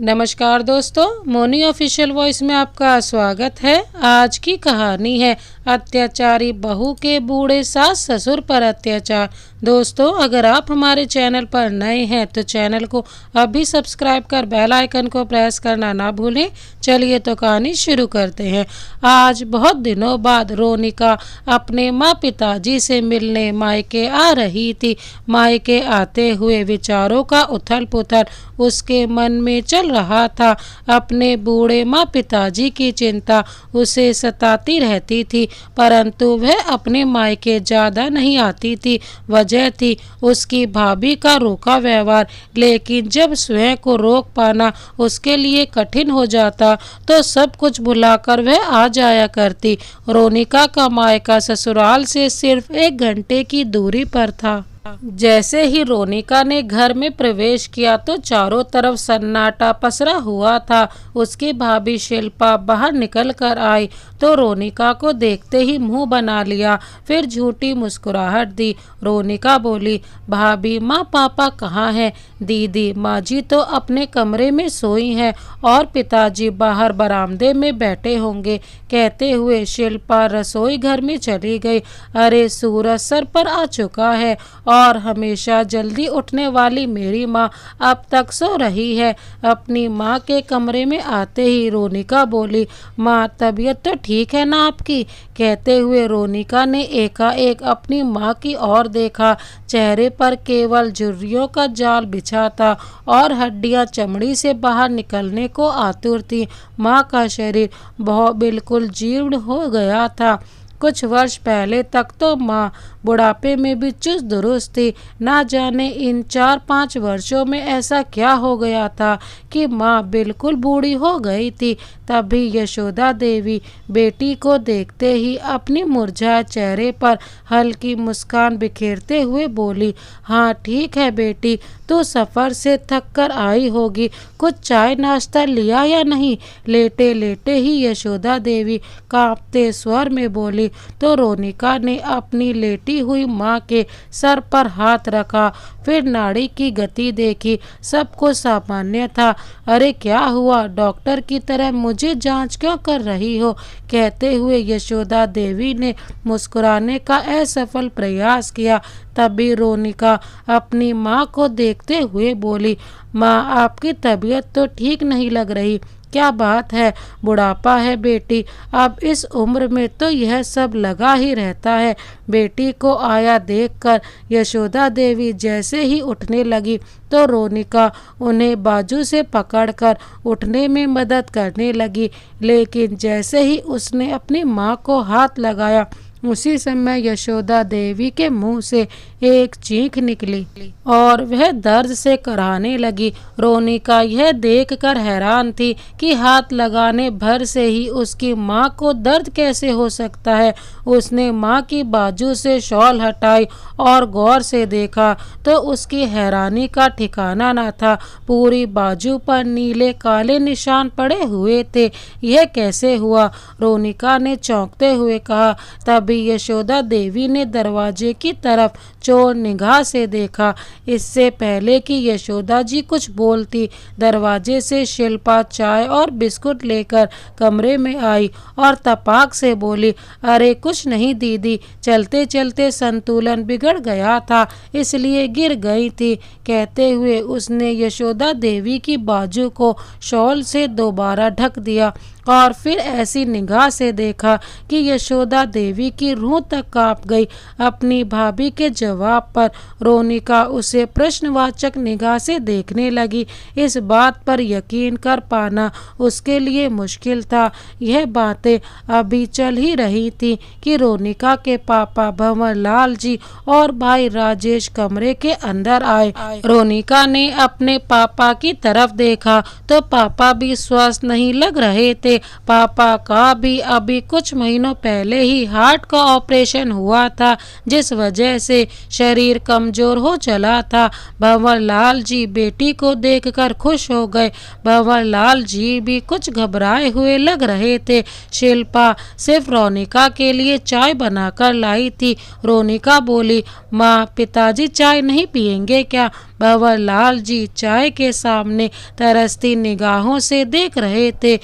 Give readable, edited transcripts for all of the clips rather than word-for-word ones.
नमस्कार दोस्तों, Moni official voice में आपका स्वागत है। आज की कहानी है अत्याचारी बहू के बूढ़े सास ससुर पर अत्याचार। दोस्तों, अगर आप हमारे चैनल पर नए हैं तो चैनल को अभी सब्सक्राइब कर बेल आइकन को प्रेस करना ना भूलें। चलिए तो कहानी शुरू करते हैं। आज बहुत दिनों बाद रोनिका अपने माँ पिताजी से मिलने मायके आ रही थी। मायके आते हुए विचारों का उथल पुथल उसके मन में चल रहा था। अपने बूढ़े माँ पिताजी की चिंता उसे सताती रहती थी, परंतु वह अपने मायके ज़्यादा नहीं आती थी। वजह थी उसकी भाभी का रूखा व्यवहार। लेकिन जब स्वयं को रोक पाना उसके लिए कठिन हो जाता तो सब कुछ भुलाकर वह आ जाया करती। रोनिका का मायका ससुराल से सिर्फ 1 घंटे की दूरी पर था। जैसे ही रोनिका ने घर में प्रवेश किया तो चारों तरफ सन्नाटा पसरा हुआ था। उसकी भाभी शिल्पा बाहर निकल कर आई तो रोनिका को देखते ही मुंह बना लिया, फिर झूठी मुस्कुराहट दी। रोनिका बोली, भाभी, माँ पापा कहाँ हैं? दीदी, माँ जी तो अपने कमरे में सोई हैं और पिताजी बाहर बरामदे में बैठे होंगे। कहते हुए शिल्पा रसोई घर में चली गई। अरे, सूरज सर पर आ चुका है और हमेशा जल्दी उठने वाली मेरी माँ अब तक सो रही है। अपनी माँ के कमरे में आते ही रोनिका बोली, माँ, तबीयत तो ठीक है ना आपकी? कहते हुए रोनिका ने एकाएक अपनी माँ की ओर देखा। चेहरे पर केवल झुर्रियों का जाल बिछा था और हड्डियाँ चमड़ी से बाहर निकलने को आतुर थी। माँ का शरीर बहुत बिल्कुल जीर्ण हो गया था। कुछ वर्ष पहले तक तो माँ बुढ़ापे में भी चुस्त दुरुस्त थी। ना जाने इन 4-5 वर्षों में ऐसा क्या हो गया था कि माँ बिल्कुल बूढ़ी हो गई थी। तभी यशोदा देवी बेटी को देखते ही अपनी मुरझाए चेहरे पर हल्की मुस्कान बिखेरते हुए बोली, हाँ ठीक है बेटी, तू सफ़र से थक कर आई होगी। कुछ चाय नाश्ता लिया या नहीं? लेटे लेटे ही यशोदा देवी कांपते स्वर में बोली तो रोनिका ने अपनी लेटी हुई माँ के सर पर हाथ रखा, फिर नाड़ी की गति देखी। सब कुछ सामान्य था। अरे क्या हुआ? डॉक्टर की तरह मुझे जांच क्यों कर रही हो? कहते हुए यशोदा देवी ने मुस्कुराने का असफल प्रयास किया। तभी रोनिका अपनी माँ को देखते हुए बोली, माँ, आपकी तबीयत तो ठीक नहीं लग रही। क्या बात है? बुढ़ापा है बेटी, अब इस उम्र में तो यह सब लगा ही रहता है। बेटी को आया देखकर यशोदा देवी जैसे ही उठने लगी तो रोनिका उन्हें बाजू से पकड़कर उठने में मदद करने लगी। लेकिन जैसे ही उसने अपनी माँ को हाथ लगाया उसी समय यशोदा देवी के मुंह से एक चीख निकली और वह दर्द से कराहने लगी। रोनिका यह देखकर हैरान थी कि हाथ लगाने भर से ही उसकी माँ को दर्द कैसे हो सकता है। उसने माँ की बाजू से शॉल हटाई और गौर से देखा तो उसकी हैरानी का ठिकाना न था। पूरी बाजू पर नीले काले निशान पड़े हुए थे। यह कैसे हुआ? रोनिका ने चौंकते हुए कहा। तभी यशोदा देवी ने दरवाजे की तरफ चोर निगाह से देखा। इससे पहले कि यशोदा जी कुछ बोलती, दरवाजे से शिल्पा चाय और बिस्कुट लेकर कमरे में आई और तपाक से बोली, अरे कुछ नहीं दीदी, चलते चलते संतुलन बिगड़ गया था इसलिए गिर गई थी। कहते हुए उसने यशोदा देवी की बाजू को शॉल से दोबारा ढक दिया और फिर ऐसी निगाह से देखा कि यशोदा देवी की रूह तक कांप गई। अपनी भाभी के जवाब पर रोनिका उसे प्रश्नवाचक निगाह से देखने लगी। इस बात पर यकीन कर पाना उसके लिए मुश्किल था। यह बातें अभी चल ही रही थी कि रोनिका के पापा भंवरलाल जी और भाई राजेश कमरे के अंदर आए। रोनिका ने अपने पापा की तरफ देखा तो पापा भी स्वस्थ नहीं लग रहे थे। पापा का भी अभी कुछ महीनों पहले ही हार्ट का ऑपरेशन हुआ था, जिस वजह से शरीर कमजोर हो चला था। भंवरलाल जी बेटी को देखकर खुश हो गए। भंवरलाल जी भी कुछ घबराए हुए लग रहे थे। शिल्पा सिर्फ रोनिका के लिए चाय बनाकर लाई थी। रोनिका बोली, माँ, पिताजी चाय नहीं पियेंगे क्या? भंवरलाल जी चाय के सामने तरसती निगाहों से देख रहे थे।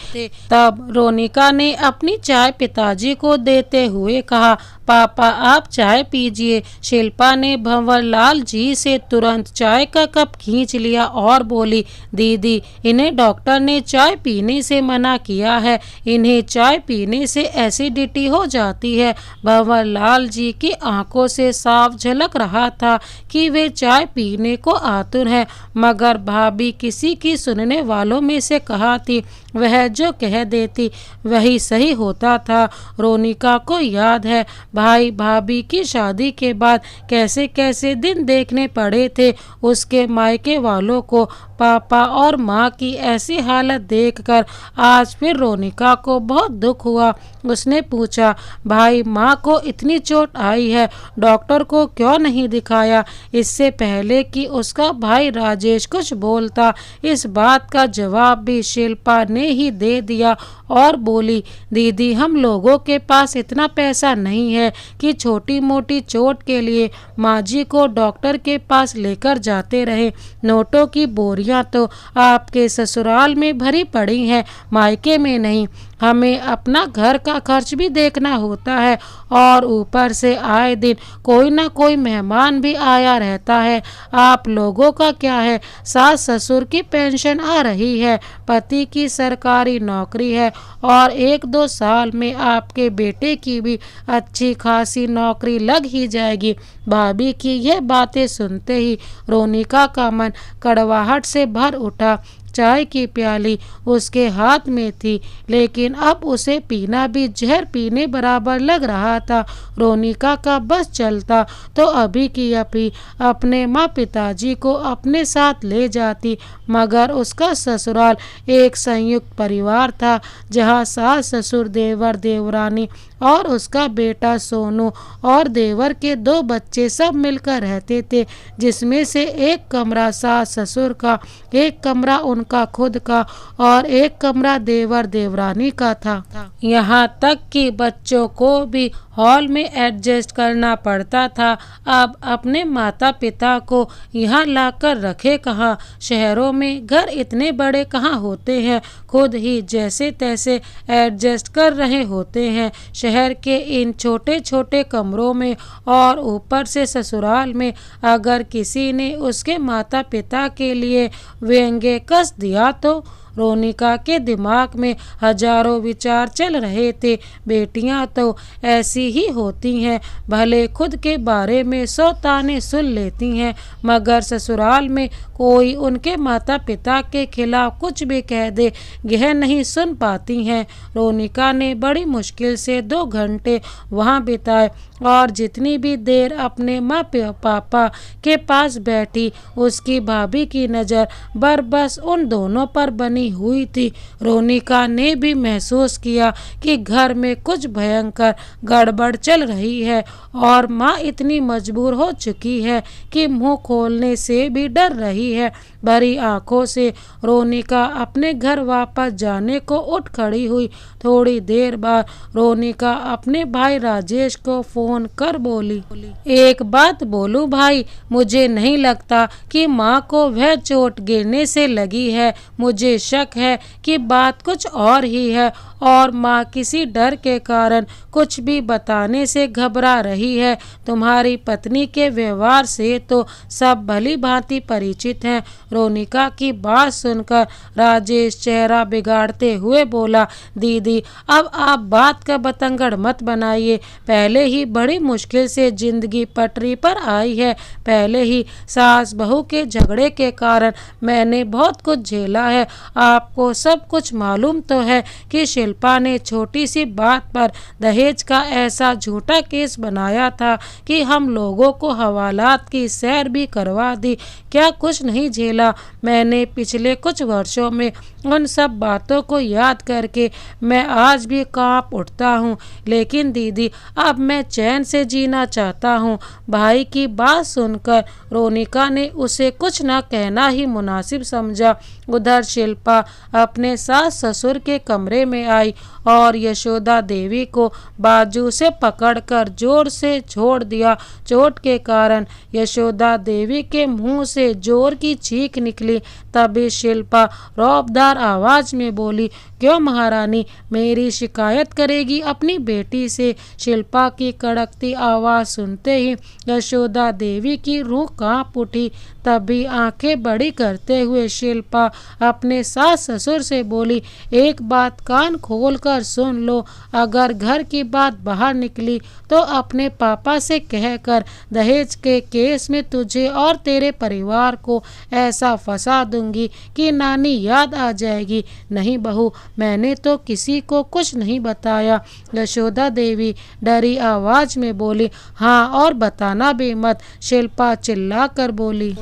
तब रोनिका ने अपनी चाय पिताजी को देते हुए कहा, पापा आप चाय पीजिए। शिल्पा ने भंवरलाल जी से तुरंत चाय का कप खींच लिया और बोली, दीदी इन्हें डॉक्टर ने चाय पीने से मना किया है, इन्हें चाय पीने से एसिडिटी हो जाती है। भंवरलाल जी की आंखों से साफ झलक रहा था कि वे चाय पीने को आतुर हैं, मगर भाभी किसी की सुनने वालों में से कहा थी, वह जो कह देती वही सही होता था। रोनिका को याद है भाई भाभी की शादी के बाद कैसे कैसे दिन देखने पड़े थे उसके मायके वालों को। पापा और माँ की ऐसी हालत देखकर आज फिर रोनिका को बहुत दुख हुआ। उसने पूछा, भाई माँ को इतनी चोट आई है, डॉक्टर को क्यों नहीं दिखाया इससे पहले कि उसका भाई राजेश कुछ बोलता। इस बात का जवाब भी शिल्पा ने ही दे दिया और बोली, दीदी हम लोगों के पास इतना पैसा नहीं है कि छोटी मोटी चोट के लिए माँ जी को डॉक्टर के पास लेकर जाते रहे। नोटों की बोरियां तो आपके ससुराल में भरी पड़ी हैं, मायके में नहीं। हमें अपना घर का खर्च भी देखना होता है और ऊपर से आए दिन कोई ना कोई मेहमान भी आया रहता है। आप लोगों का क्या है, सास ससुर की पेंशन आ रही है, पति की सरकारी नौकरी है और 1-2 साल में आपके बेटे की भी अच्छी खासी नौकरी लग ही जाएगी। भाभी की यह बातें सुनते ही रोनिका का मन कड़वाहट से भर उठा। चाय की प्याली उसके हाथ में थी, लेकिन अब उसे पीना भी जहर पीने बराबर लग रहा था। रोनिका का बस चलता तो अभी की अभी अपने माँ पिताजी को अपने साथ ले जाती, मगर उसका ससुराल एक संयुक्त परिवार था जहाँ सास ससुर देवर देवरानी और उसका बेटा सोनू और देवर के 2 बच्चे सब मिलकर रहते थे, जिसमें से एक कमरा सास ससुर का, एक कमरा उनका खुद का और एक कमरा देवर देवरानी का था। यहाँ तक कि बच्चों को भी हॉल में एडजस्ट करना पड़ता था। अब अपने माता पिता को यहाँ लाकर रखे कहाँ। शहरों में घर इतने बड़े कहाँ होते हैं, खुद ही जैसे तैसे एडजस्ट कर रहे होते हैं शहर के इन छोटे छोटे कमरों में। और ऊपर से ससुराल में अगर किसी ने उसके माता पिता के लिए व्यंग्य कस दिया तो रोनिका के दिमाग में हजारों विचार चल रहे थे। बेटियां तो ऐसी ही होती हैं, भले खुद के बारे में 100 ताने सुन लेती हैं, मगर ससुराल में कोई उनके माता पिता के खिलाफ कुछ भी कह दे यह नहीं सुन पाती हैं। रोनिका ने बड़ी मुश्किल से 2 घंटे वहां बिताए और जितनी भी देर अपने माँ पापा के पास बैठी उसकी भाभी की नज़र बस उन दोनों पर बनी हुई थी। रोनिका ने भी महसूस किया कि घर में कुछ भयंकर गड़बड़ चल रही है और माँ इतनी मजबूर हो चुकी है कि मुंह खोलने से भी डर रही है। भरी आंखों से रोनिका अपने घर वापस जाने को उठ खड़ी हुई। थोड़ी देर बाद रोनिका अपने भाई राजेश को फोन कर बोली, एक बात बोलूं भाई, मुझे नहीं लगता कि माँ को वह चोट गिरने से लगी है। मुझे शक है कि बात कुछ और ही है और माँ किसी डर के कारण कुछ भी बताने से घबरा रही है। तुम्हारी पत्नी के व्यवहार से तो सब भली भांति परिचित हैं। रोनिका की बात सुनकर राजेश चेहरा बिगाड़ते हुए बोला, दीदी अब आप बात का बतंगड़ मत बनाइए। पहले ही बड़ी मुश्किल से जिंदगी पटरी पर आई है, पहले ही सास बहू के झगड़े के कारण मैंने बहुत कुछ झेला है। आपको सब कुछ मालूम तो है कि शिल्पा ने छोटी सी बात पर दहेज का ऐसा झूठा केस बनाया था कि हम लोगों को हवालात की सैर भी करवा दी। क्या कुछ नहीं झेला मैंने पिछले कुछ वर्षों में। उन सब बातों को याद करके मैं आज भी कांप उठता हूँ। लेकिन दीदी अब मैं चैन से जीना चाहता हूँ। भाई की बात सुनकर रोनिका ने उसे कुछ न कहना ही मुनासिब समझा। उधर शिल्पा शिल्पा अपने सास ससुर के कमरे में आई और यशोदा देवी को बाजू से पकड़कर जोर से छोड़ दिया। चोट के कारण यशोदा देवी के मुंह से जोर की चीख निकली। तभी शिल्पा रौबदार आवाज में बोली, क्यों महारानी, मेरी शिकायत करेगी अपनी बेटी से? शिल्पा की कड़कती आवाज सुनते ही यशोदा देवी की रूह कांप उठी। तभी आंखें बड़ी करते हुए शिल्पा अपने सास ससुर से बोली, एक बात कान खोल कर सुन लो, अगर घर की बात बाहर निकली तो अपने पापा से कहकर दहेज के केस में तुझे और तेरे परिवार को ऐसा फंसा दूंगी कि नानी याद आ जाएगी। नहीं बहू, मैंने तो किसी को कुछ नहीं बताया। यशोदा देवी डरी आवाज में बोली, हाँ और बताना भी मत। शिल्पा चिल्ला कर बोली।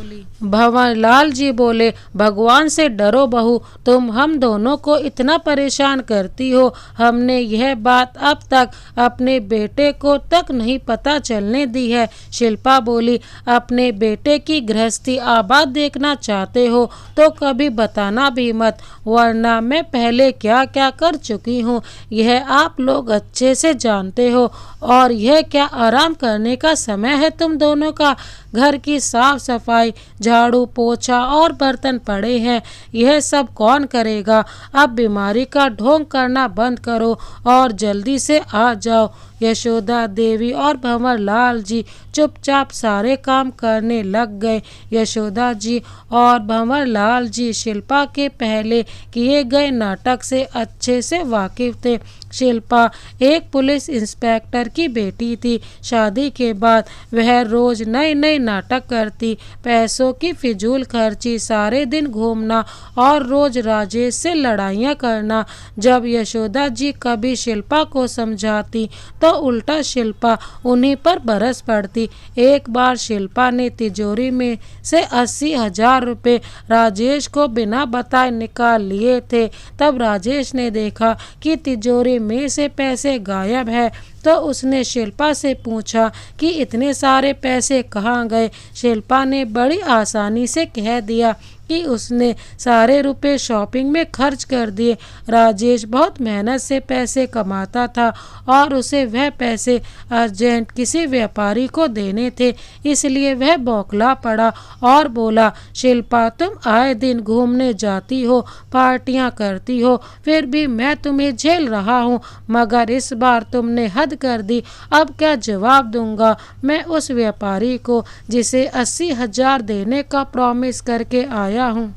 भंवरलाल जी बोले, भगवान से डरो बहू, तुम हम दोनों को इतना परेशान करती हो। हमने यह बात अब तक अपने बेटे को तक नहीं पता चलने दी है। शिल्पा बोली, अपने बेटे की गृहस्थी आबाद देखना चाहते हो तो कभी बताना भी मत, वरना मैं पहले क्या क्या कर चुकी हूँ यह आप लोग अच्छे से जानते हो। और यह क्या आराम करने का समय है तुम दोनों का? घर की साफ सफाई, झाड़ू पोछा और बर्तन पड़े हैं, यह सब कौन करेगा? अब बीमारी का ढोंग करना बंद करो और जल्दी से आ जाओ। यशोदा देवी और भंवरलाल जी चुपचाप सारे काम करने लग गए। यशोदा जी और भंवरलाल जी शिल्पा के पहले किए गए नाटक से अच्छे से वाकिफ थे। शिल्पा एक पुलिस इंस्पेक्टर की बेटी थी। शादी के बाद वह रोज नए नए नाटक करती, पैसों की फिजूल खर्ची, सारे दिन घूमना और रोज राजेश से लड़ाइयाँ करना। जब यशोदा जी कभी शिल्पा को समझाती तो उल्टा शिल्पा उन्हीं पर बरस पड़ती। एक बार शिल्पा ने तिजोरी में से 80,000 रुपये राजेश को बिना बताए निकाल लिए थे। तब राजेश ने देखा कि तिजोरी में से पैसे गायब है तो उसने शिल्पा से पूछा कि इतने सारे पैसे कहाँ गए। शिल्पा ने बड़ी आसानी से कह दिया कि उसने सारे रुपए शॉपिंग में खर्च कर दिए। राजेश बहुत मेहनत से पैसे कमाता था और उसे वह पैसे अर्जेंट किसी व्यापारी को देने थे, इसलिए वह बौखला पड़ा और बोला, शिल्पा तुम आए दिन घूमने जाती हो, पार्टियां करती हो, फिर भी मैं तुम्हें झेल रहा हूँ, मगर इस बार तुमने हद कर दी। अब क्या जवाब दूंगा मैं उस व्यापारी को जिसे 80,000 देने का प्रॉमिस करके आया हूँ?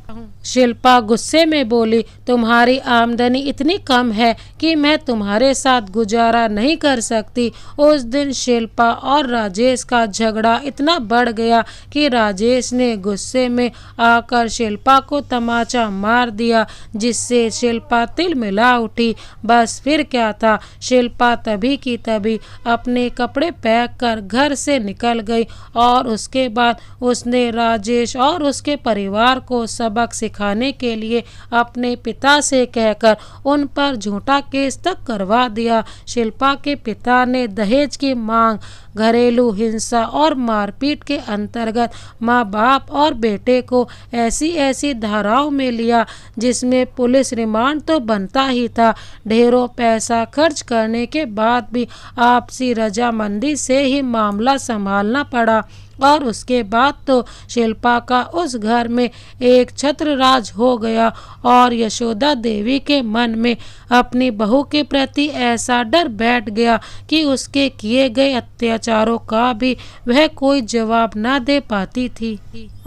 शिल्पा गुस्से में बोली, तुम्हारी आमदनी इतनी कम है कि मैं तुम्हारे साथ गुजारा नहीं कर सकती। उस दिन शिल्पा और राजेश का झगड़ा इतना बढ़ गया कि राजेश ने गुस्से में आकर शिल्पा को तमाचा मार दिया, जिससे शिल्पा तिलमिला उठी। बस फिर क्या था, शिल्पा तभी की तभी अपने कपड़े पैक कर घर से निकल गई और उसके बाद उसने राजेश और उसके परिवार को सबक सिखाने के लिए अपने पिता से कहकर उन पर झूठा केस तक करवा दिया। शिल्पा के पिता ने दहेज की मांग, घरेलू हिंसा और मारपीट के अंतर्गत माँ बाप और बेटे को ऐसी ऐसी धाराओं में लिया जिसमें पुलिस रिमांड तो बनता ही था। ढेरों पैसा खर्च करने के बाद भी आपसी रजामंदी से ही मामला संभालना पड़ा और उसके बाद तो शिल्पा का उस घर में एक छत्रराज हो गया और यशोदा देवी के मन में अपनी बहू के प्रति ऐसा डर बैठ गया कि उसके किए गए अत्याचारों का भी वह कोई जवाब न दे पाती थी।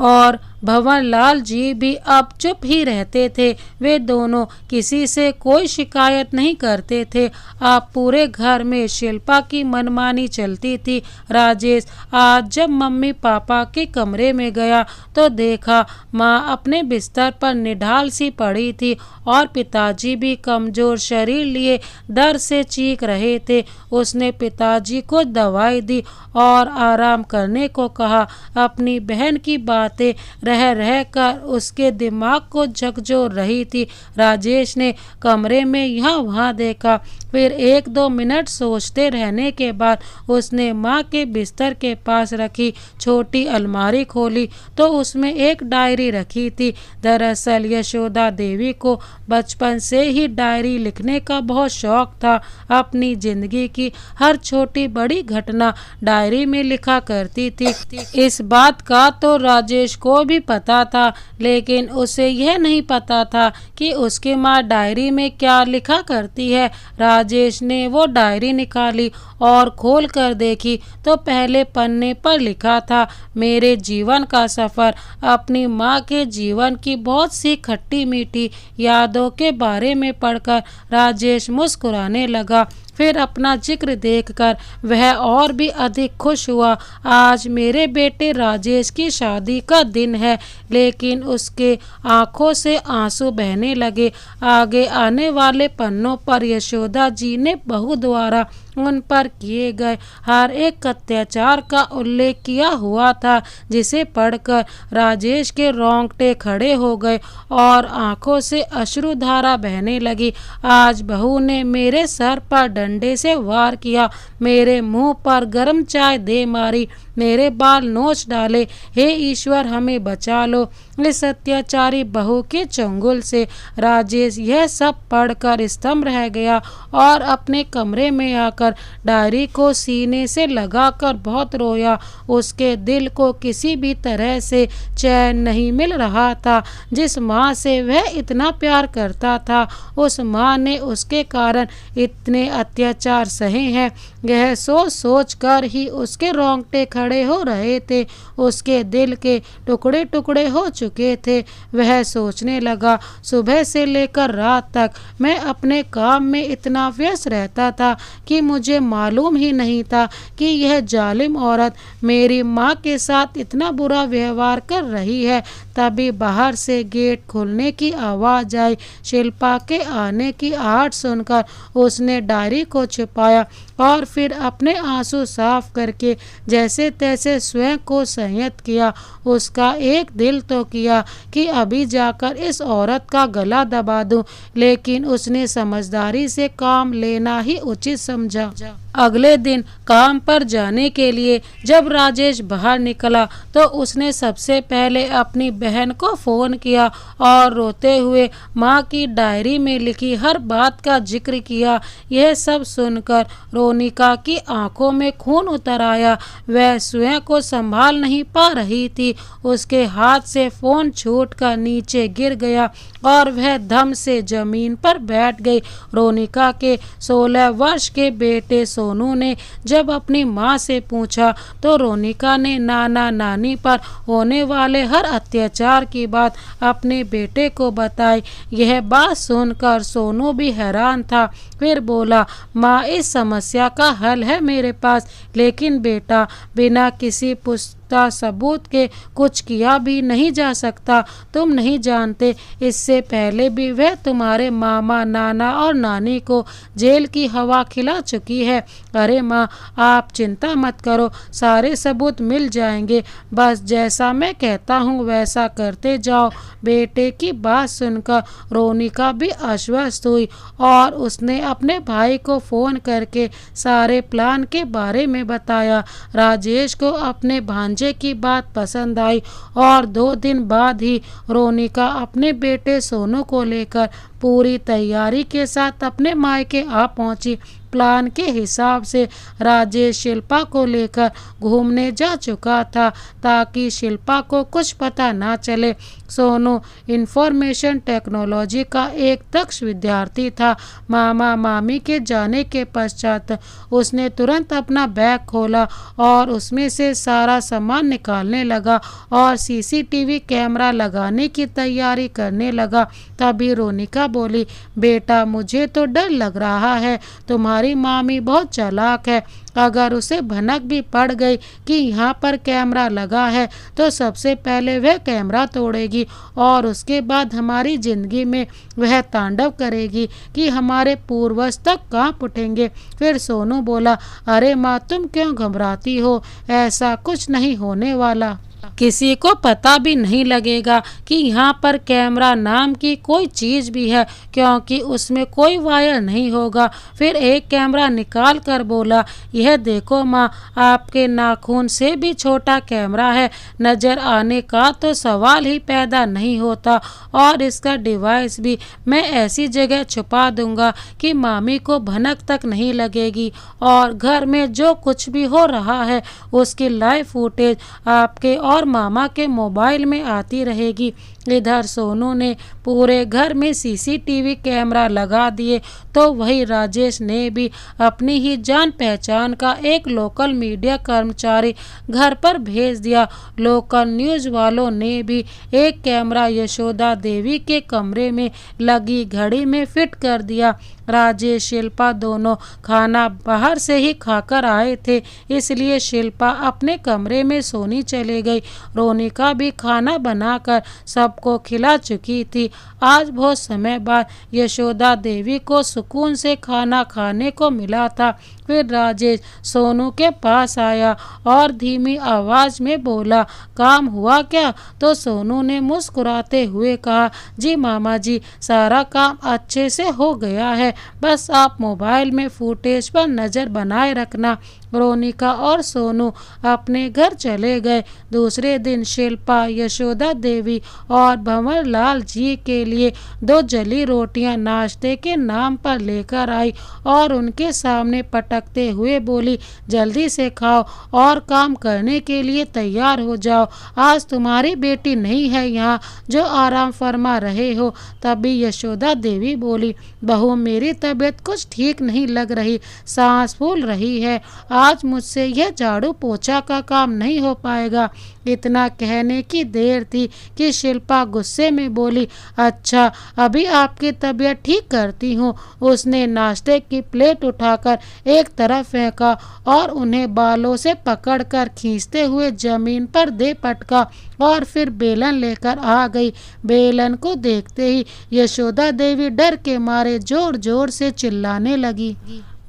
और भंवरलाल जी भी अब चुप ही रहते थे। वे दोनों किसी से कोई शिकायत नहीं करते थे। अब पूरे घर में शिल्पा की मनमानी चलती थी। राजेश आज जब मम्मी पापा के कमरे में गया तो देखा माँ अपने बिस्तर पर निढाल सी पड़ी थी और पिताजी भी कमजोर शरीर लिए डर से चीख रहे थे। उसने पिताजी को दवाई दी और आराम करने को कहा। अपनी बहन की बातें रह रह कर उसके दिमाग को झकझोर रही थी। राजेश ने कमरे में यहाँ वहाँ देखा, फिर 1-2 मिनट सोचते रहने के बाद उसने माँ के बिस्तर के पास रखी छोटी अलमारी खोली तो उसमें एक डायरी रखी थी। दरअसल यशोदा देवी को बचपन से ही डायरी लिखने का बहुत शौक था। अपनी जिंदगी की हर छोटी बड़ी घटना डायरी में लिखा करती थी। इस बात का तो राजेश को भी पता था, लेकिन उसे यह नहीं पता था कि उसकी माँ डायरी में क्या लिखा करती है। राजेश ने वो डायरी निकाली और खोल कर देखी तो पहले पन्ने पर लिखा था, मेरे जीवन का सफ़र। अपनी माँ के जीवन की बहुत सी खट्टी मीठी यादों के बारे में पढ़कर राजेश मुस्कुराने लगा। फिर अपना जिक्र देखकर वह और भी अधिक खुश हुआ। आज मेरे बेटे राजेश की शादी का दिन है, लेकिन उसके आंखों से आंसू बहने लगे। आगे आने वाले पन्नों पर यशोदा जी ने बहू द्वारा उन पर किए गए हर एक अत्याचार का उल्लेख किया हुआ था, जिसे पढ़कर राजेश के रोंगटे खड़े हो गए और आंखों से अश्रुधारा बहने लगी। आज बहू ने मेरे सर पर डंडे से वार किया, मेरे मुंह पर गर्म चाय दे मारी, मेरे बाल नोच डाले। हे ईश्वर, हमें बचा लो इस अत्याचारी बहू के चंगुल से। राजेश यह सब पढ़कर स्तंभ रह गया और अपने कमरे में आकर डायरी को सीने से लगाकर बहुत रोया। उसके दिल को किसी भी तरह से चैन नहीं मिल रहा था। जिस माँ से वह इतना प्यार करता था, उस माँ ने उसके कारण इतने अत्याचार सहे हैं, यह सोच सोच कर ही उसके रोंगटे खड़े हो रहे थे। उसके दिल के टुकड़े टुकड़े हो चुके थे। वह सोचने लगा, सुबह से लेकर रात तक मैं अपने काम में इतना व्यस्त रहता था कि मुझे मालूम ही नहीं था कि यह जालिम औरत मेरी माँ के साथ इतना बुरा व्यवहार कर रही है। तभी बाहर से गेट खुलने की आवाज़ आई। शिल्पा के आने की आहट सुनकर उसने डायरी को छिपाया और फिर अपने आंसू साफ करके जैसे तैसे स्वयं को संयत किया। उसका एक दिल तो किया कि अभी जाकर इस औरत का गला दबा दूं, लेकिन उसने समझदारी से काम लेना ही उचित समझा। अगले दिन काम पर जाने के लिए जब राजेश बाहर निकला तो उसने सबसे पहले अपनी बहन को फ़ोन किया और रोते हुए माँ की डायरी में लिखी हर बात का जिक्र किया। यह सब सुनकर रोनिका की आंखों में खून उतर आया। वह स्वयं को संभाल नहीं पा रही थी। उसके हाथ से फ़ोन छूटकर नीचे गिर गया और वह धम से जमीन पर बैठ गई। रोनिका के 16 वर्ष के बेटे सोनू ने जब अपनी माँ से पूछा तो रोनिका ने नाना नानी पर होने वाले हर अत्याचार की बात अपने बेटे को बताई। यह बात सुनकर सोनू भी हैरान था। फिर बोला, माँ, इस समस्या का हल है मेरे पास, लेकिन बेटा, बिना किसी पुख्ता सबूत के कुछ किया भी नहीं जा सकता। तुम नहीं जानते, इससे पहले भी वह तुम्हारे मामा, नाना और नानी को जेल की हवा खिला चुकी है। अरे माँ, आप चिंता मत करो, सारे सबूत मिल जाएंगे। बस जैसा मैं कहता हूँ वैसा करते जाओ। बेटे की बात सुनकर रोनिका भी आश्वस्त हुई और उसने अपने भाई को फ़ोन करके सारे प्लान के बारे में बताया। राजेश को अपने भांजे की बात पसंद आई और 2 दिन बाद ही रोनिका अपने बेटे सोनू को लेकर पूरी तैयारी के साथ अपने मायके आ पहुंची। प्लान के हिसाब से राजेश शिल्पा को लेकर घूमने जा चुका था ताकि शिल्पा को कुछ पता ना चले। सोनू इंफॉर्मेशन टेक्नोलॉजी का एक दक्ष विद्यार्थी था। मामा मामी के जाने के पश्चात उसने तुरंत अपना बैग खोला और उसमें से सारा सामान निकालने लगा और सीसीटीवी कैमरा लगाने की तैयारी करने लगा। तभी रोनिका बोली, बेटा, मुझे तो डर लग रहा है। तुम्हारी मामी बहुत चालाक है। अगर उसे भनक भी पड़ गई कि यहाँ पर कैमरा लगा है तो सबसे पहले वह कैमरा तोड़ेगी और उसके बाद हमारी ज़िंदगी में वह तांडव करेगी कि हमारे पूर्वज तक कांप उठेंगे। फिर सोनू बोला, अरे माँ, तुम क्यों घबराती हो? ऐसा कुछ नहीं होने वाला। किसी को पता भी नहीं लगेगा कि यहाँ पर कैमरा नाम की कोई चीज़ भी है, क्योंकि उसमें कोई वायर नहीं होगा। फिर एक कैमरा निकाल कर बोला, यह देखो माँ, आपके नाखून से भी छोटा कैमरा है, नज़र आने का तो सवाल ही पैदा नहीं होता, और इसका डिवाइस भी मैं ऐसी जगह छुपा दूंगा कि मामी को भनक तक नहीं लगेगी, और घर में जो कुछ भी हो रहा है उसकी लाइव फुटेज आपके और मामा के मोबाइल में आती रहेगी। इधर सोनू ने पूरे घर में सीसीटीवी कैमरा लगा दिए, तो वही राजेश ने भी अपनी ही जान पहचान का एक लोकल मीडिया कर्मचारी घर पर भेज दिया। लोकल न्यूज़ वालों ने भी एक कैमरा यशोदा देवी के कमरे में लगी घड़ी में फिट कर दिया। राजेश शिल्पा दोनों खाना बाहर से ही खाकर आए थे, इसलिए शिल्पा अपने कमरे में सोनी चली गई। रोनिका भी खाना बनाकर सबको खिला चुकी थी। आज बहुत समय बाद यशोदा देवी को सुकून से खाना खाने को मिला था। फिर राजेश सोनू के पास आया और धीमी आवाज़ में बोला, काम हुआ क्या? तो सोनू ने मुस्कुराते हुए कहा, जी मामा जी, सारा काम अच्छे से हो गया है, बस आप मोबाइल में फुटेज पर नज़र बनाए रखना। रोनिका और सोनू अपने घर चले गए। दूसरे दिन शिल्पा यशोदा देवी और भंवर लाल जी के लिए 2 जली रोटियां नाश्ते के नाम पर लेकर आई और उनके सामने पटकते हुए बोली, जल्दी से खाओ और काम करने के लिए तैयार हो जाओ। आज तुम्हारी बेटी नहीं है यहाँ जो आराम फरमा रहे हो। तभी यशोदा देवी बोली, बहू, मेरी तबीयत कुछ ठीक नहीं लग रही, सांस फूल रही है, आज मुझसे यह झाड़ू पोछा का काम नहीं हो पाएगा। इतना कहने की देर थी कि शिल्पा गुस्से में बोली, अच्छा अभी आपकी तबीयत ठीक करती हूँ। उसने नाश्ते की प्लेट उठाकर एक तरफ फेंका और उन्हें बालों से पकड़कर खींचते हुए जमीन पर दे पटका और फिर बेलन लेकर आ गई। बेलन को देखते ही यशोदा देवी डर के मारे जोर जोर से चिल्लाने लगी।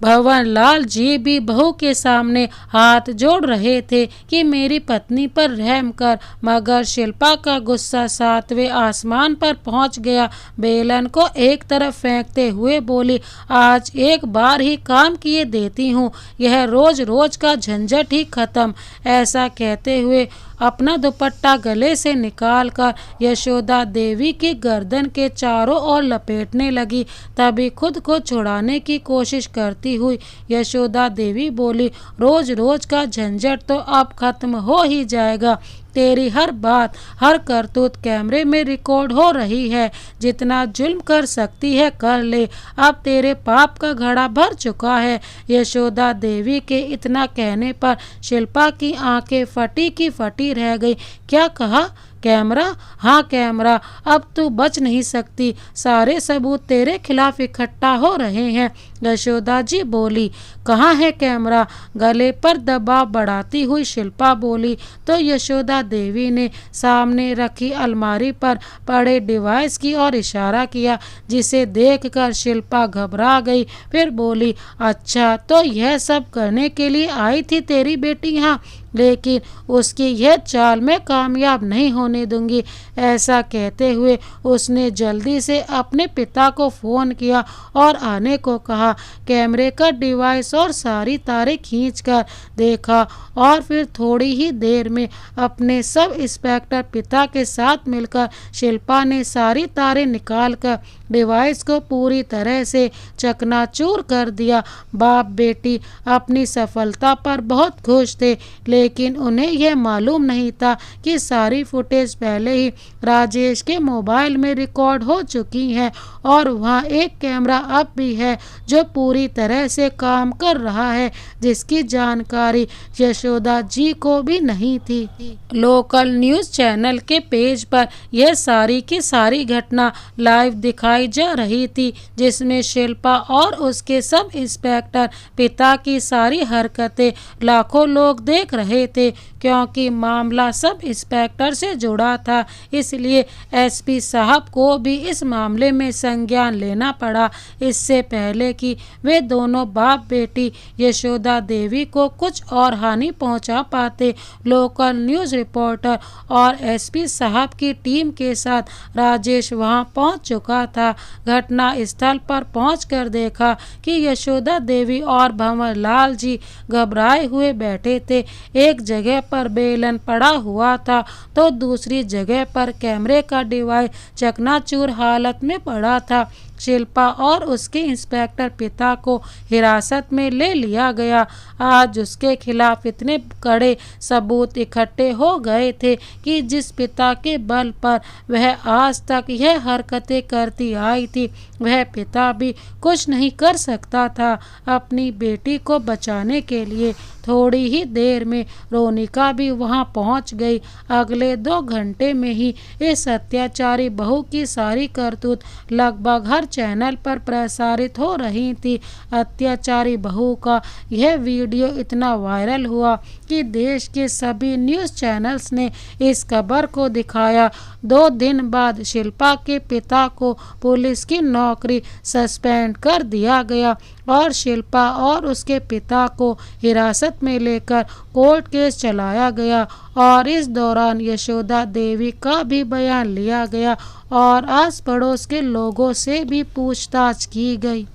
भंवर लाल जी भी बहू के सामने हाथ जोड़ रहे थे कि मेरी पत्नी पर रहम कर, मगर शिल्पा का गुस्सा 7वें आसमान पर पहुंच गया। बेलन को एक तरफ फेंकते हुए बोली, आज एक बार ही काम किए देती हूँ, यह रोज रोज का झंझट ही खत्म। ऐसा कहते हुए अपना दुपट्टा गले से निकालकर यशोदा देवी की गर्दन के चारों ओर लपेटने लगी। तभी खुद को छुड़ाने की कोशिश करती हुई यशोदा देवी बोली, रोज रोज का झंझट तो अब खत्म हो ही जाएगा। तेरी हर बात, हर करतूत कैमरे में रिकॉर्ड हो रही है, जितना जुल्म कर सकती है कर ले, अब तेरे पाप का घड़ा भर चुका है। यशोदा देवी के इतना कहने पर शिल्पा की आंखें फटी की फटी रह गई। क्या कहा? कैमरा? हाँ कैमरा, अब तू बच नहीं सकती, सारे सबूत तेरे खिलाफ इकट्ठा हो रहे हैं। यशोदा जी बोली, कहाँ है कैमरा? गले पर दबाव बढ़ाती हुई शिल्पा बोली तो यशोदा देवी ने सामने रखी अलमारी पर पड़े डिवाइस की ओर इशारा किया, जिसे देखकर शिल्पा घबरा गई। फिर बोली, अच्छा तो यह सब करने के लिए आई थी तेरी बेटी यहाँ, लेकिन उसकी यह चाल मैं कामयाब नहीं होने दूंगी। ऐसा कहते हुए उसने जल्दी से अपने पिता को फ़ोन किया और आने को कहा। कैमरे का डिवाइस और सारी तारें खींचकर देखा और फिर थोड़ी ही देर में अपने सब इंस्पेक्टर पिता के साथ मिलकर शिल्पा ने सारी तारें निकालकर डिवाइस को पूरी तरह से चकनाचूर कर दिया। बाप बेटी अपनी सफलता पर बहुत खुश थे, लेकिन उन्हें यह मालूम नहीं था कि सारी फुटेज पहले ही राजेश के मोबाइल में रिकॉर्ड हो चुकी है और वहाँ एक कैमरा अब भी है जो पूरी तरह से काम कर रहा है, जिसकी जानकारी यशोदा जी को भी नहीं थी। लोकल न्यूज़ चैनल के पेज पर यह सारी की सारी घटना लाइव दिखाई दिखाई जा रही थी, जिसमें शिल्पा और उसके सब इंस्पेक्टर पिता की सारी हरकतें लाखों लोग देख रहे थे। क्योंकि मामला सब इंस्पेक्टर से जुड़ा था, इसलिए एसपी साहब को भी इस मामले में संज्ञान लेना पड़ा। इससे पहले कि वे दोनों बाप बेटी यशोदा देवी को कुछ और हानि पहुंचा पाते, लोकल न्यूज़ रिपोर्टर और एसपी साहब की टीम के साथ राजेश वहां पहुंच चुका था। घटना स्थल पर पहुंचकर देखा कि यशोदा देवी और भंवरलाल जी घबराए हुए बैठे थे। एक जगह पर बेलन पड़ा हुआ था तो दूसरी जगह पर कैमरे का डिवाइस चकनाचूर हालत में पड़ा था। शिल्पा और उसके इंस्पेक्टर पिता को हिरासत में ले लिया गया। आज उसके खिलाफ इतने कड़े सबूत इकट्ठे हो गए थे कि जिस पिता के बल पर वह आज तक यह हरकतें करती आई थी, वह पिता भी कुछ नहीं कर सकता था। अपनी बेटी को बचाने के लिए थोड़ी ही देर में रोनिका भी वहां पहुंच गई। अगले 2 घंटे में ही इस अत्याचारी बहू की सारी करतूत लगभग हर चैनल पर प्रसारित हो रही थी। अत्याचारी बहू का यह वीडियो इतना वायरल हुआ कि देश के सभी न्यूज़ चैनल्स ने इस खबर को दिखाया। 2 दिन बाद शिल्पा के पिता को पुलिस की नौकरी सस्पेंड कर दिया गया और शिल्पा और उसके पिता को हिरासत में लेकर कोर्ट केस चलाया गया और इस दौरान यशोदा देवी का भी बयान लिया गया और आस पड़ोस के लोगों से भी पूछताछ की गई।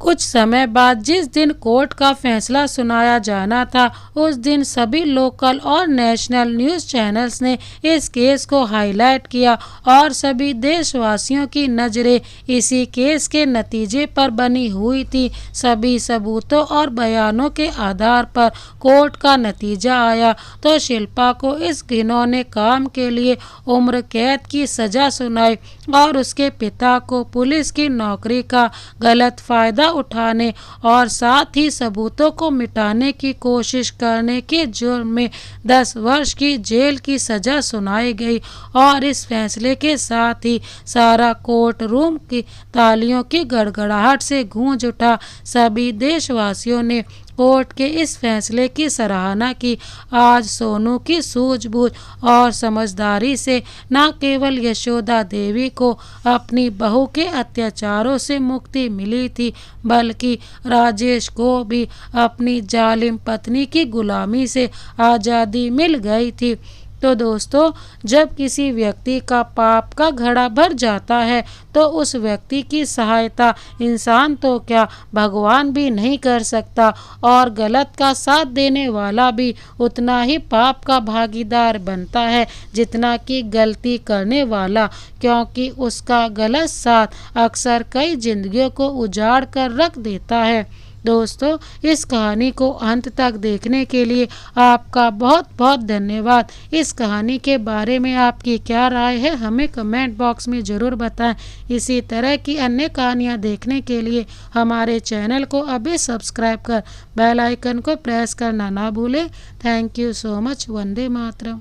कुछ समय बाद जिस दिन कोर्ट का फैसला सुनाया जाना था, उस दिन सभी लोकल और नेशनल न्यूज़ चैनल्स ने इस केस को हाईलाइट किया और सभी देशवासियों की नज़रें इसी केस के नतीजे पर बनी हुई थी। सभी सबूतों और बयानों के आधार पर कोर्ट का नतीजा आया तो शिल्पा को इस घिनौने काम के लिए उम्र कैद की सज़ा सुनाई और उसके पिता को पुलिस की नौकरी का गलत फ़ायदा उठाने और साथ ही सबूतों को मिटाने की कोशिश करने के जुर्म में 10 वर्ष की जेल की सजा सुनाई गई। और इस फैसले के साथ ही सारा कोर्ट रूम की तालियों की गड़गड़ाहट से गूंज उठा। सभी देशवासियों ने कोर्ट के इस फैसले की सराहना की। आज सोनू की सूझबूझ और समझदारी से न केवल यशोदा देवी को अपनी बहू के अत्याचारों से मुक्ति मिली थी, बल्कि राजेश को भी अपनी जालिम पत्नी की गुलामी से आज़ादी मिल गई थी। तो दोस्तों, जब किसी व्यक्ति का पाप का घड़ा भर जाता है तो उस व्यक्ति की सहायता इंसान तो क्या भगवान भी नहीं कर सकता और गलत का साथ देने वाला भी उतना ही पाप का भागीदार बनता है जितना कि गलती करने वाला, क्योंकि उसका गलत साथ अक्सर कई जिंदगियों को उजाड़ कर रख देता है। दोस्तों, इस कहानी को अंत तक देखने के लिए आपका बहुत बहुत धन्यवाद। इस कहानी के बारे में आपकी क्या राय है हमें कमेंट बॉक्स में ज़रूर बताएं। इसी तरह की अन्य कहानियाँ देखने के लिए हमारे चैनल को अभी सब्सक्राइब कर बेल आइकन को प्रेस करना ना भूलें। Thank you so much. Vande Mataram.